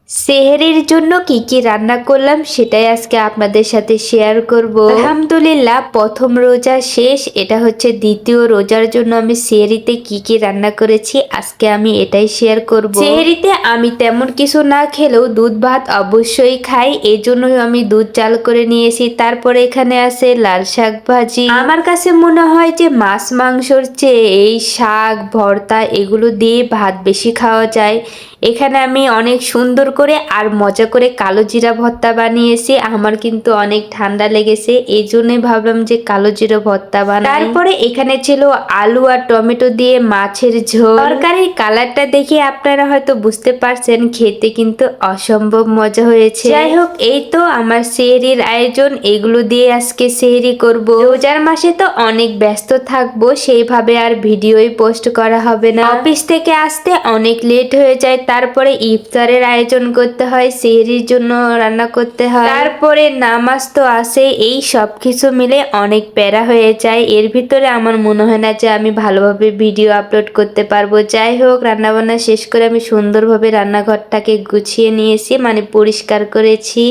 সেহরির জন্য কি কি রান্না করলাম সেটাই আজকে আপনাদের সাথে শেয়ার করব। আলহামদুলিল্লাহ, প্রথম রোজা শেষ, এটা হচ্ছে দ্বিতীয় রোজার জন্য আমি সেহরিতে কি কি রান্না করেছি আজকে আমি এটাই শেয়ার করব। সেহরিতে আমি তেমন কিছু না খেলেও দুধ ভাত অবশ্যই খাই, এই জন্যই আমি দুধ চাল করে নিয়েছি। তারপরে এখানে আছে লাল শাক ভাজি। আমার কাছে মনে হয় যে মাছ মাংসর চেয়ে এই শাক ভর্তা এগুলো দিয়ে ভাত বেশি খাওয়া যায়। এখানে আমি অনেক সুন্দর করে আর মজা করে কালো জিরা ভর্তা বানিয়েছি। আমার কিন্তু অনেক ঠান্ডা লেগেছে, এই জন্যই ভাবলাম যে কালো জিরা ভর্তা বানাই। তারপরে এখানে ছিল আলু আর টমেটো দিয়ে মাছের ঝোল। তরকারির কালারটা দেখে আপনারা হয়তো বুঝতে পারছেন খেতে কিন্তু অসম্ভব মজা হয়েছে। যাই হোক, এই তো আমার সেহরির আয়োজন, এগুলো দিয়ে আজকে সেহরি করব। রোজার মাসে তো অনেক ব্যস্ত থাকবো, সেইভাবে আর ভিডিওই পোস্ট করা হবে না। অফিস থেকে আসতে অনেক লেট হয়ে যায়, তারপরে ইফতারের আয়োজন করতে হয়, সেহরির জন্য রান্না করতে হয়, তারপরে নামাজ তো আসে, এই সব কিছু মিলে অনেক প্যারা হয়ে যায়। এর ভিতরে আমার মনে হয় না যে আমি ভালোভাবে ভিডিও আপলোড করতে পারবো। যাই হোক, রান্নাবান্না শেষ করে আমি সুন্দরভাবে রান্নাঘরটাকে গুছিয়ে নিয়েছি, মানে পরিষ্কার করেছি।